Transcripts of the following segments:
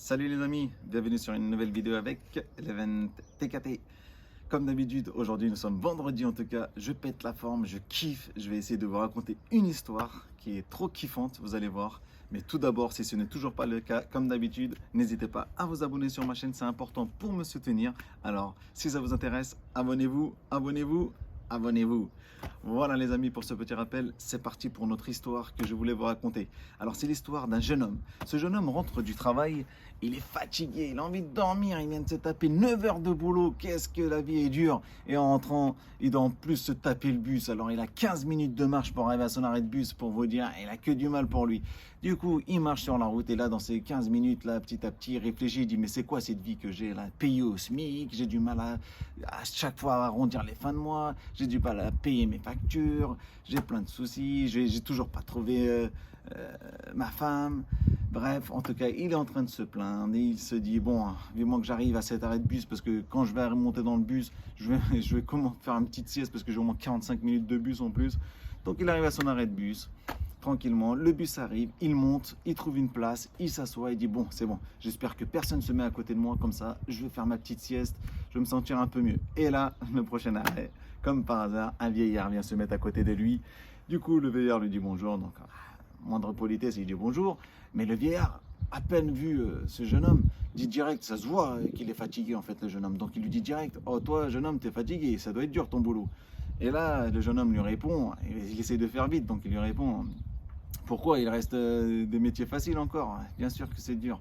Salut les amis, bienvenue sur une nouvelle vidéo avec l'event TKT. Comme d'habitude, aujourd'hui nous sommes vendredi en tout cas, je pète la forme, je kiffe, je vais essayer de vous raconter une histoire qui est trop kiffante, vous allez voir. Mais tout d'abord, si ce n'est toujours pas le cas, comme d'habitude, n'hésitez pas à vous abonner sur ma chaîne, c'est important pour me soutenir. Alors, si ça vous intéresse, abonnez-vous, abonnez-vous, abonnez-vous. Voilà les amis, pour ce petit rappel, c'est parti pour notre histoire que je voulais vous raconter. Alors c'est l'histoire d'un jeune homme. Ce jeune homme rentre du travail, il est fatigué, il a envie de dormir, il vient de se taper 9 heures de boulot, qu'est-ce que la vie est dure. Et en rentrant, il doit en plus se taper le bus. Alors il a 15 minutes de marche pour arriver à son arrêt de bus, pour vous dire, il a que du mal pour lui. Du coup, il marche sur la route et là, dans ces 15 minutes, là, petit à petit, il réfléchit, il dit, mais c'est quoi cette vie que j'ai là, payée au SMIC, j'ai du mal à chaque fois arrondir les fins de mois, j'ai du mal à payer mes factures, j'ai plein de soucis, j'ai toujours pas trouvé ma femme. Bref, en tout cas, il est en train de se plaindre et il se dit, bon, vivement que j'arrive à cet arrêt de bus parce que quand je vais remonter dans le bus, je vais comment faire une petite sieste parce que j'ai au moins 45 minutes de bus en plus. Donc il arrive à son arrêt de bus, tranquillement, le bus arrive, il monte, il trouve une place, il s'assoit, il dit, bon, c'est bon, j'espère que personne ne se met à côté de moi, comme ça, je vais faire ma petite sieste, je vais me sentir un peu mieux. Et là, le prochain arrêt, comme par hasard, un vieillard vient se mettre à côté de lui. Du coup, le vieillard lui dit bonjour, donc moindre politesse, il dit bonjour. Mais le vieillard, à peine vu ce jeune homme, dit direct, ça se voit qu'il est fatigué en fait, le jeune homme. Donc il lui dit direct, oh toi jeune homme, t'es fatigué, ça doit être dur ton boulot. Et là, le jeune homme lui répond, il essaie de faire vite, donc il lui répond, pourquoi il reste des métiers faciles encore? Bien sûr que c'est dur.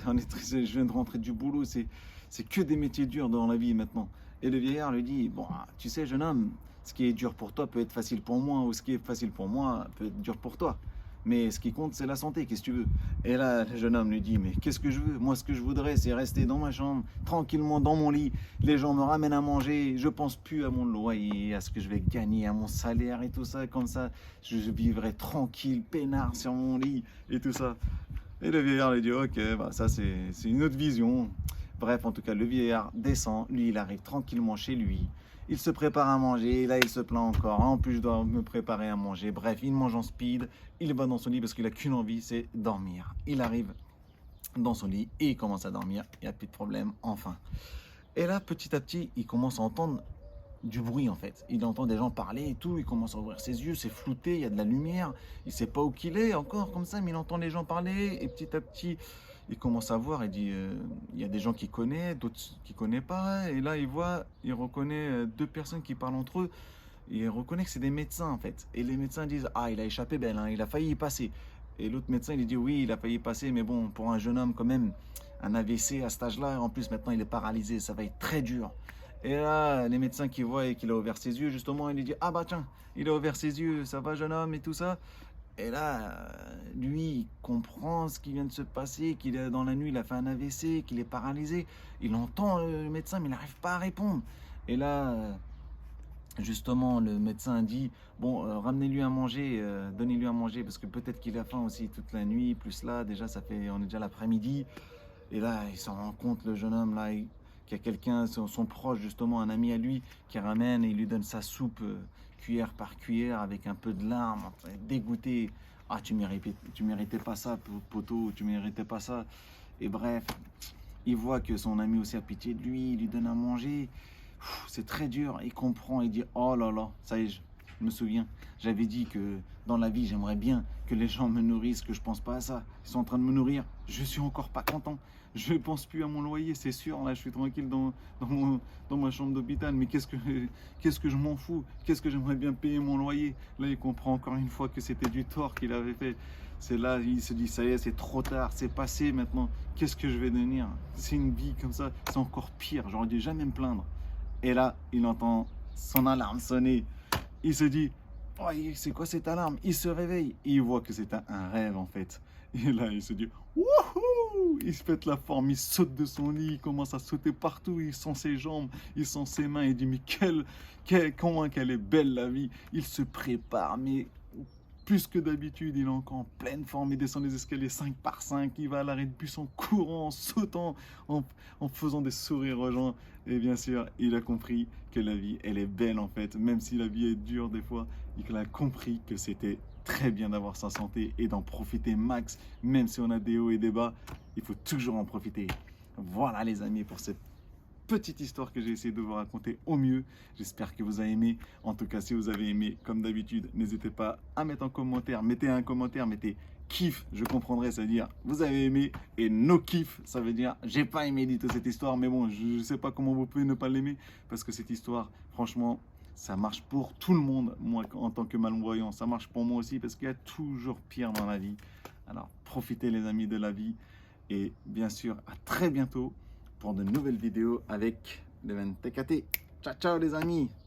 On est très, je viens de rentrer du boulot, c'est que des métiers durs dans la vie maintenant. Et le vieillard lui dit, bon, tu sais jeune homme, ce qui est dur pour toi peut être facile pour moi, ou ce qui est facile pour moi peut être dur pour toi. Mais ce qui compte, c'est la santé, qu'est-ce que tu veux? Et là, le jeune homme lui dit, mais qu'est-ce que je veux? Moi, ce que je voudrais, c'est rester dans ma chambre, tranquillement dans mon lit. Les gens me ramènent à manger, je pense plus à mon loyer, à ce que je vais gagner, à mon salaire et tout ça. Comme ça, je vivrai tranquille, peinard sur mon lit et tout ça. Et le vieillard lui dit, ok, bah, ça c'est une autre vision. Bref, en tout cas, le vieillard descend, lui, il arrive tranquillement chez lui. Il se prépare à manger, là il se plaint encore, en plus je dois me préparer à manger. Bref, il mange en speed, il va dans son lit parce qu'il a qu'une envie, c'est dormir. Il arrive dans son lit et il commence à dormir, il n'y a plus de problème, enfin. Et là, petit à petit, il commence à entendre du bruit en fait. Il entend des gens parler et tout, il commence à ouvrir ses yeux, c'est flouté, il y a de la lumière, il sait pas où qu'il est encore comme ça, mais il entend les gens parler et petit à petit, il commence à voir, il dit il y a des gens qu'il connaît, d'autres qu'il connaît pas, et là il voit, il reconnaît deux personnes qui parlent entre eux, et il reconnaît que c'est des médecins en fait. Et les médecins disent ah il a échappé belle, hein, il a failli y passer. Et l'autre médecin il dit oui il a failli y passer, mais bon pour un jeune homme quand même, un AVC à cet âge-là, en plus maintenant il est paralysé, ça va être très dur. Et là, les médecins qui voient et qu'il a ouvert ses yeux, justement, il lui dit ah bah tiens, il a ouvert ses yeux, ça va jeune homme et tout ça. Et là, lui, il comprend ce qui vient de se passer, qu'il est dans la nuit, il a fait un AVC, qu'il est paralysé. Il entend le médecin, mais il n'arrive pas à répondre. Et là, justement, le médecin dit bon, ramenez-lui à manger, donnez-lui à manger, parce que peut-être qu'il a faim aussi toute la nuit. Plus là, déjà, ça fait, on est déjà l'après-midi. Et là, il s'en rend compte, le jeune homme, là, qu'il y a quelqu'un, son proche, justement, un ami à lui, qui ramène et il lui donne sa soupe cuillère par cuillère avec un peu de larmes, dégoûté. Ah, tu méritais pas ça, poteau, tu méritais pas ça. Et bref, il voit que son ami aussi a pitié de lui, il lui donne à manger. C'est très dur, il comprend, il dit oh là là, ça y est, je me souviens, j'avais dit que dans la vie j'aimerais bien que les gens me nourrissent, que je pense pas à ça, ils sont en train de me nourrir, je suis encore pas content, je pense plus à mon loyer, c'est sûr, là je suis tranquille dans ma chambre d'hôpital, mais qu'est-ce que je m'en fous, qu'est-ce que j'aimerais bien payer mon loyer. Là il comprend encore une fois que c'était du tort qu'il avait fait. C'est là, il se dit, ça y est, c'est trop tard, c'est passé maintenant, qu'est-ce que je vais devenir? C'est une vie comme ça, c'est encore pire, j'aurais dû jamais me plaindre. Et là, il entend son alarme sonner. Il se dit, oh, c'est quoi cette alarme? Il se réveille et il voit que c'est un rêve en fait. Et là, il se dit, wouhou! Il se pète la forme, il saute de son lit, il commence à sauter partout, il sent ses jambes, il sent ses mains, il dit, mais comment qu'elle est belle la vie. Il se prépare, mais plus que d'habitude, il est encore en pleine forme, il descend les escaliers 5 par 5, il va à l'arrêt de bus en courant, en sautant, en faisant des sourires aux gens. Et bien sûr, il a compris que la vie, elle est belle en fait, même si la vie est dure des fois, il a compris que c'était très bien d'avoir sa santé et d'en profiter max, même si on a des hauts et des bas. il faut toujours en profiter. Voilà les amis pour cette petite histoire que j'ai essayé de vous raconter au mieux. J'espère que vous avez aimé. En tout cas, si vous avez aimé, comme d'habitude, n'hésitez pas à mettre un commentaire. Mettez un commentaire, mettez kiff, je comprendrai, ça veut dire vous avez aimé, et no kiff, ça veut dire j'ai pas aimé du tout cette histoire, mais bon, je sais pas comment vous pouvez ne pas l'aimer, parce que cette histoire, franchement, ça marche pour tout le monde. Moi, en tant que malvoyant, ça marche pour moi aussi, parce qu'il y a toujours pire dans la vie. Alors, profitez les amis de la vie, et bien sûr, à très bientôt pour de nouvelles vidéos avec Leven TKT. Ciao, ciao les amis!